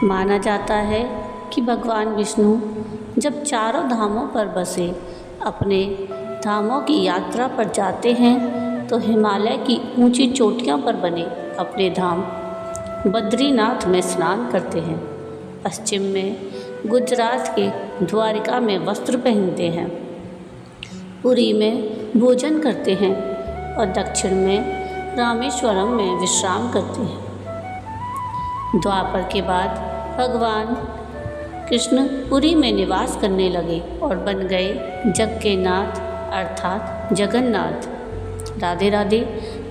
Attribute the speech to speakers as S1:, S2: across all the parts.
S1: माना जाता है कि भगवान विष्णु जब चारों धामों पर बसे अपने धामों की यात्रा पर जाते हैं तो हिमालय की ऊंची चोटियों पर बने अपने धाम बद्रीनाथ में स्नान करते हैं। पश्चिम में गुजरात के द्वारिका में वस्त्र पहनते हैं, पुरी में भोजन करते हैं और दक्षिण में रामेश्वरम में विश्राम करते हैं। द्वापर के बाद भगवान कृष्ण पुरी में निवास करने लगे और बन गए जग के नाथ अर्थात जगन्नाथ। राधे राधे।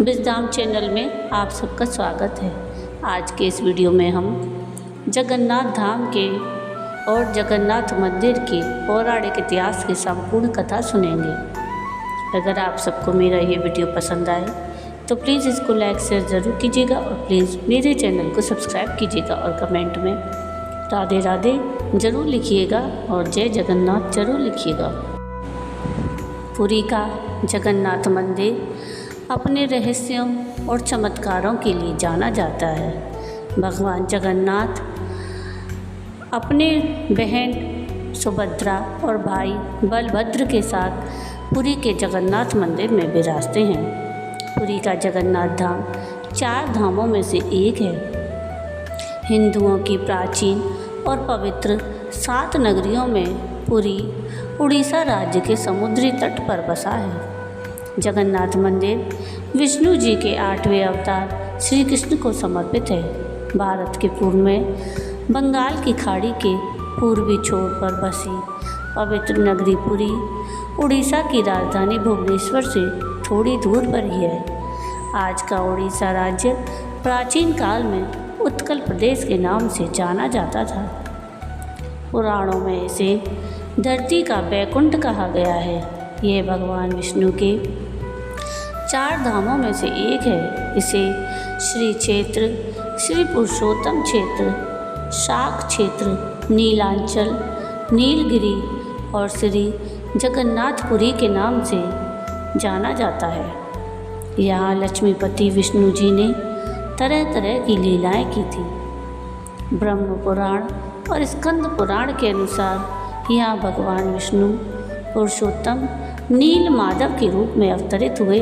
S1: विजडम चैनल में आप सबका स्वागत है। आज के इस वीडियो में हम जगन्नाथ धाम के और जगन्नाथ मंदिर के पौराणिक इतिहास की संपूर्ण कथा सुनेंगे। अगर आप सबको मेरा ये वीडियो पसंद आए तो प्लीज़ इसको लाइक शेयर ज़रूर कीजिएगा और प्लीज़ मेरे चैनल को सब्सक्राइब कीजिएगा और कमेंट में राधे राधे ज़रूर लिखिएगा और जय जगन्नाथ ज़रूर लिखिएगा। पुरी का जगन्नाथ मंदिर अपने रहस्यों और चमत्कारों के लिए जाना जाता है। भगवान जगन्नाथ अपने बहन सुभद्रा और भाई बलभद्र के साथ पुरी के जगन्नाथ मंदिर में विराजते हैं। पुरी का जगन्नाथ धाम 4 धामों में से एक है। हिंदुओं की प्राचीन और पवित्र 7 नगरियों में पुरी उड़ीसा राज्य के समुद्री तट पर बसा है। जगन्नाथ मंदिर विष्णु जी के 8वें अवतार श्री कृष्ण को समर्पित है। भारत के पूर्व में बंगाल की खाड़ी के पूर्वी छोर पर बसी पवित्र नगरी पुरी उड़ीसा की राजधानी भुवनेश्वर से थोड़ी दूर पर ही है। आज का उड़ीसा राज्य प्राचीन काल में उत्कल प्रदेश के नाम से जाना जाता था। पुराणों में इसे धरती का बैकुंठ कहा गया है। यह भगवान विष्णु के 4 धामों में से एक है। इसे श्री क्षेत्र, श्री पुरुषोत्तम क्षेत्र, शाक क्षेत्र, नीलांचल, नीलगिरी और श्री जगन्नाथपुरी के नाम से जाना जाता है। यहाँ लक्ष्मीपति विष्णु जी ने तरह तरह की लीलाएं की थी। ब्रह्म पुराण और स्कंद पुराण के अनुसार यहाँ भगवान विष्णु पुरुषोत्तम नील माधव के रूप में अवतरित हुए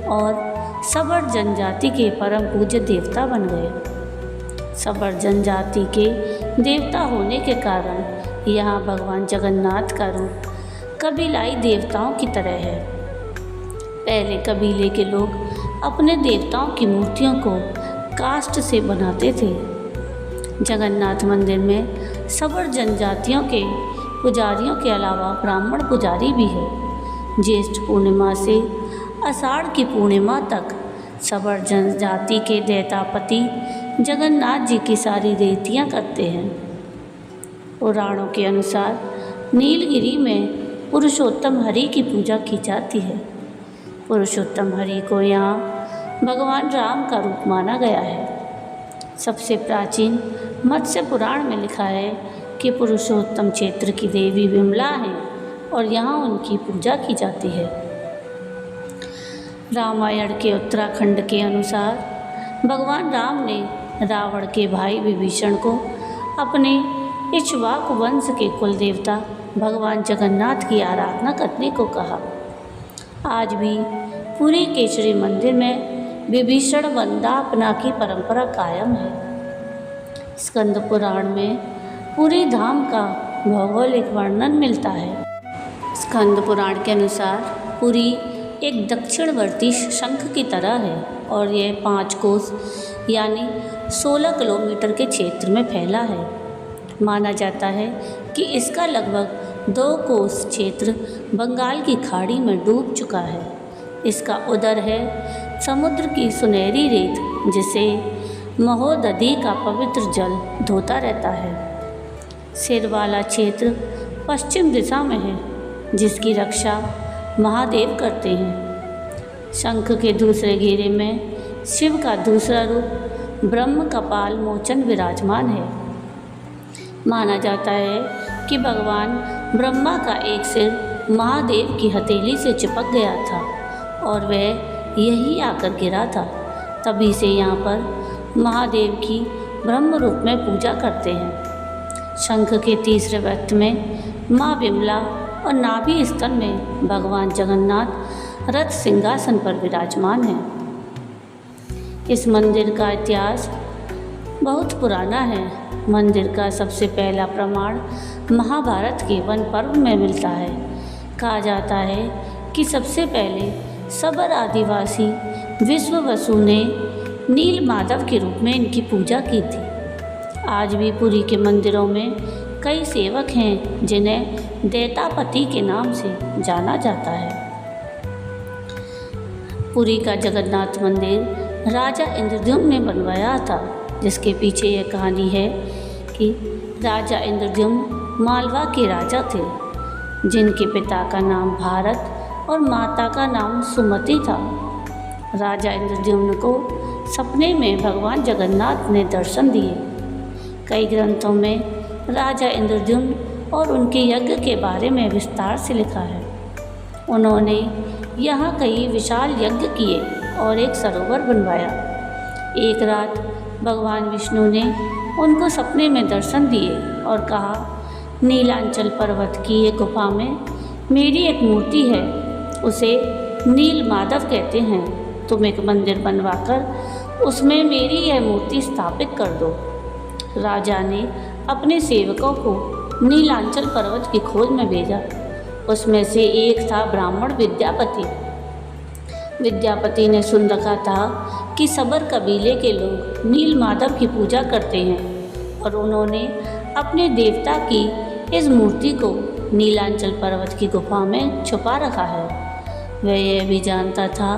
S1: और सबर जनजाति के परम पूज्य देवता बन गए। सबर जनजाति के देवता होने के कारण यहाँ भगवान जगन्नाथ का रूप कबीलाई देवताओं की तरह है। पहले कबीले के लोग अपने देवताओं की मूर्तियों को काष्ठ से बनाते थे। जगन्नाथ मंदिर में सबर जनजातियों के पुजारियों के अलावा ब्राह्मण पुजारी भी है। ज्येष्ठ पूर्णिमा से आषाढ़ की पूर्णिमा तक सबर जनजाति के दैतापति जगन्नाथ जी की सारी रीतियाँ करते हैं। पुराणों के अनुसार नीलगिरी में पुरुषोत्तम हरि की पूजा की जाती है। पुरुषोत्तम हरि को यहाँ भगवान राम का रूप माना गया है। सबसे प्राचीन मत्स्य पुराण में लिखा है कि पुरुषोत्तम क्षेत्र की देवी विमला है और यहाँ उनकी पूजा की जाती है। रामायण के उत्तराखंड के अनुसार भगवान राम ने रावण के भाई विभीषण को अपने इक्ष्वाकु वंश के कुल देवता भगवान जगन्नाथ की आराधना करने को कहा। आज भी पुरी के श्री मंदिर में विभीषण वंदापना की परंपरा कायम है। स्कंद पुराण में पुरी धाम का भौगोलिक वर्णन मिलता है। स्कंद पुराण के अनुसार पुरी एक दक्षिणवर्ती शंख की तरह है और यह 5 कोस यानी 16 किलोमीटर के क्षेत्र में फैला है। माना जाता है कि इसका लगभग 2 कोस क्षेत्र बंगाल की खाड़ी में डूब चुका है। इसका उदर है समुद्र की सुनहरी रेत जिसे महोदधि का पवित्र जल धोता रहता है। सिर वाला क्षेत्र पश्चिम दिशा में है जिसकी रक्षा महादेव करते हैं। शंख के दूसरे घेरे में शिव का दूसरा रूप ब्रह्म कपाल मोचन विराजमान है। माना जाता है कि भगवान ब्रह्मा का एक सिर महादेव की हथेली से चिपक गया था और वह यहीं आकर गिरा था। तभी से यहाँ पर महादेव की ब्रह्म रूप में पूजा करते हैं। शंख के तीसरे वक्त में माँ विमला और नाभि स्थल में भगवान जगन्नाथ रथ सिंहासन पर विराजमान हैं। इस मंदिर का इतिहास बहुत पुराना है। मंदिर का सबसे पहला प्रमाण महाभारत के वन पर्व में मिलता है। कहा जाता है कि सबसे पहले सबर आदिवासी विश्ववसु ने नील माधव के रूप में इनकी पूजा की थी। आज भी पुरी के मंदिरों में कई सेवक हैं जिन्हें दैतापति के नाम से जाना जाता है। पुरी का जगन्नाथ मंदिर राजा इंद्रद्युम्न ने बनवाया था, जिसके पीछे यह कहानी है कि राजा इंद्रद्युम्न मालवा के राजा थे, जिनके पिता का नाम भारत और माता का नाम सुमति था। राजा इंद्रद्युम्न को सपने में भगवान जगन्नाथ ने दर्शन दिए। कई ग्रंथों में राजा इंद्रद्युम्न और उनके यज्ञ के बारे में विस्तार से लिखा है। उन्होंने यहाँ कई विशाल यज्ञ किए और एक सरोवर बनवाया। एक रात भगवान विष्णु ने उनको सपने में दर्शन दिए और कहा, नीलांचल पर्वत की एक गुफा में मेरी एक मूर्ति है, उसे नील माधव कहते हैं। तुम एक मंदिर बनवाकर उसमें मेरी यह मूर्ति स्थापित कर दो। राजा ने अपने सेवकों को नीलांचल पर्वत की खोज में भेजा। उसमें से एक था ब्राह्मण विद्यापति। विद्यापति ने सुन रखा था कि सबर कबीले के लोग नील माधव की पूजा करते हैं और उन्होंने अपने देवता की इस मूर्ति को नीलांचल पर्वत की गुफा में छुपा रखा है। वह यह भी जानता था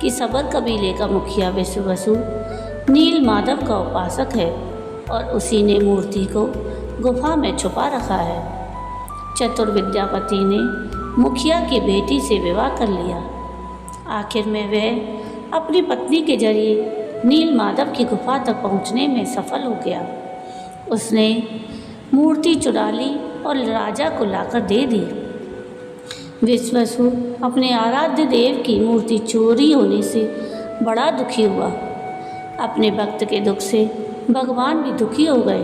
S1: कि सबर कबीले का मुखिया विश्ववसु नील माधव का उपासक है और उसी ने मूर्ति को गुफा में छुपा रखा है। चतुर विद्यापति ने मुखिया की बेटी से विवाह कर लिया। आखिर में वह अपनी पत्नी के जरिए नील माधव की गुफा तक पहुंचने में सफल हो गया। उसने मूर्ति चुरा ली और राजा को लाकर दे दी। विश्ववसु अपने आराध्य देव की मूर्ति चोरी होने से बड़ा दुखी हुआ। अपने भक्त के दुख से भगवान भी दुखी हो गए।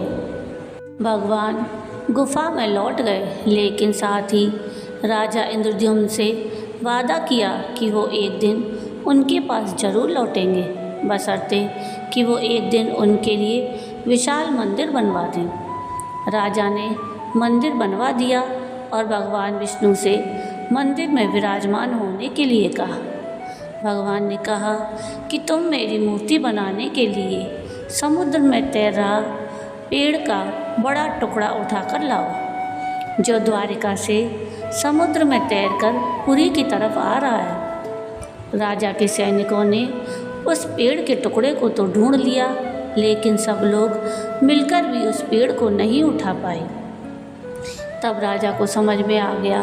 S1: भगवान गुफा में लौट गए, लेकिन साथ ही राजा इंद्रद्युम्न से वादा किया कि वो एक दिन उनके पास जरूर लौटेंगे, बशर्ते कि वो एक दिन उनके लिए विशाल मंदिर बनवा दें। राजा ने मंदिर बनवा दिया और भगवान विष्णु से मंदिर में विराजमान होने के लिए कहा। भगवान ने कहा कि तुम मेरी मूर्ति बनाने के लिए समुद्र में तैर रहा पेड़ का बड़ा टुकड़ा उठाकर लाओ, जो द्वारिका से समुद्र में तैरकर पुरी की तरफ आ रहा है। राजा के सैनिकों ने उस पेड़ के टुकड़े को तो ढूंढ लिया, लेकिन सब लोग मिलकर भी उस पेड़ को नहीं उठा पाए। तब राजा को समझ में आ गया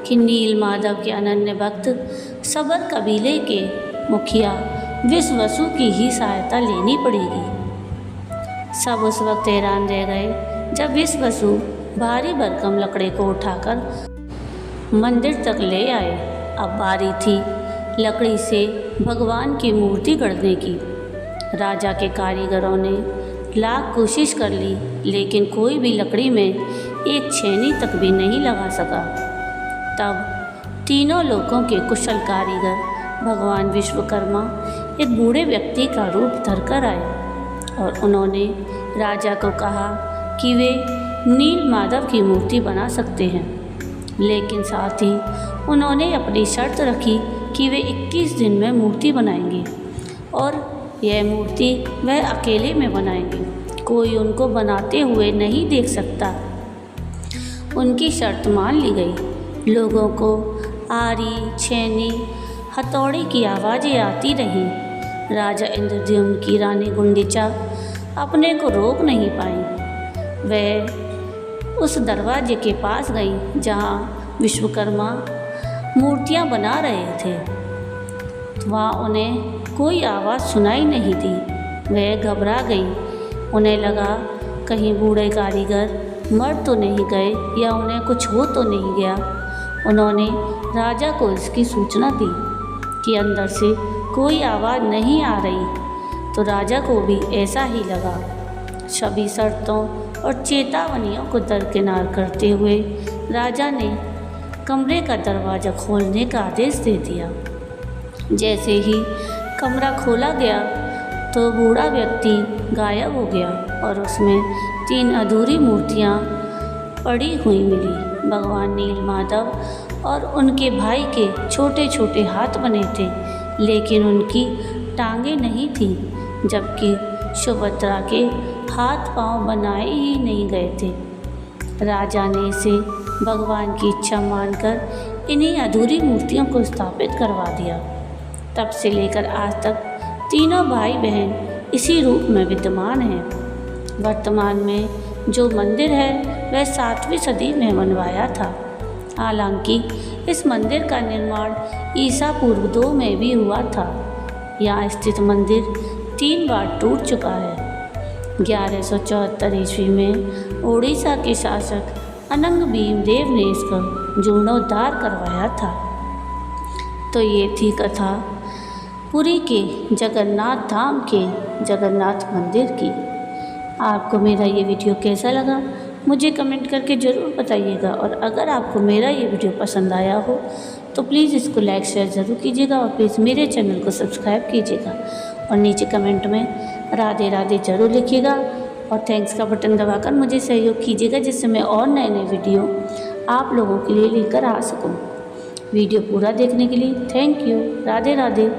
S1: कि नील माधव के अनन्य भक्त सबर कबीले के मुखिया विश्ववसु की ही सहायता लेनी पड़ेगी। सब उस वक्त हैरान रह गए जब विश्ववसु भारी भरकम लकड़ी को उठाकर मंदिर तक ले आए। अब बारी थी लकड़ी से भगवान की मूर्ति गढ़ने की। राजा के कारीगरों ने लाख कोशिश कर ली, लेकिन कोई भी लकड़ी में एक छेनी तक भी नहीं लगा सका। तब तीनों लोगों के कुशल कारीगर भगवान विश्वकर्मा एक बूढ़े व्यक्ति का रूप धरकर आए और उन्होंने राजा को कहा कि वे नील माधव की मूर्ति बना सकते हैं, लेकिन साथ ही उन्होंने अपनी शर्त रखी कि वे 21 दिन में मूर्ति बनाएंगे और यह मूर्ति वह अकेले में बनाएंगे, कोई उनको बनाते हुए नहीं देख सकता। उनकी शर्त मान ली गई। लोगों को आरी, छेनी, हथौड़ी की आवाज़ें आती रहीं। राजा इंद्रद्युम्न की रानी गुंडीचा अपने को रोक नहीं पाई। वह उस दरवाजे के पास गई जहाँ विश्वकर्मा मूर्तियाँ बना रहे थे। वहाँ उन्हें कोई आवाज़ सुनाई नहीं दी। वह घबरा गई। उन्हें लगा कहीं बूढ़े कारीगर मर तो नहीं गए या उन्हें कुछ हो तो नहीं गया। उन्होंने राजा को इसकी सूचना दी कि अंदर से कोई आवाज़ नहीं आ रही, तो राजा को भी ऐसा ही लगा। सभी शर्तों और चेतावनियों को दरकिनार करते हुए राजा ने कमरे का दरवाज़ा खोलने का आदेश दे दिया। जैसे ही कमरा खोला गया तो बूढ़ा व्यक्ति गायब हो गया और उसमें 3 अधूरी मूर्तियाँ पड़ी हुई मिली। भगवान नीलमाधव और उनके भाई के छोटे छोटे हाथ बने थे, लेकिन उनकी टांगें नहीं थीं, जबकि सुभद्रा के हाथ पांव बनाए ही नहीं गए थे। राजा ने इसे भगवान की इच्छा मानकर इन्हीं अधूरी मूर्तियों को स्थापित करवा दिया। तब से लेकर आज तक तीनों भाई बहन इसी रूप में विद्यमान हैं। वर्तमान में जो मंदिर है वह 7वीं सदी में बनवाया था। हालांकि इस मंदिर का निर्माण ईसा पूर्व 2 में भी हुआ था। यहाँ स्थित मंदिर 3 बार टूट चुका है। 1174 ईस्वी में उड़ीसा के शासक अनंग भीमदेव ने इसका जीर्णोद्धार करवाया था। तो ये थी कथा पुरी के जगन्नाथ धाम के जगन्नाथ मंदिर की। आपको मेरा ये वीडियो कैसा लगा मुझे कमेंट करके ज़रूर बताइएगा, और अगर आपको मेरा ये वीडियो पसंद आया हो तो प्लीज़ इसको लाइक शेयर ज़रूर कीजिएगा और प्लीज़ मेरे चैनल को सब्सक्राइब कीजिएगा और नीचे कमेंट में राधे राधे ज़रूर लिखिएगा और थैंक्स का बटन दबाकर मुझे सहयोग कीजिएगा, जिससे मैं और नए नए वीडियो आप लोगों के लिए लेकर आ सकूं। वीडियो पूरा देखने के लिए थैंक यू। राधे राधे।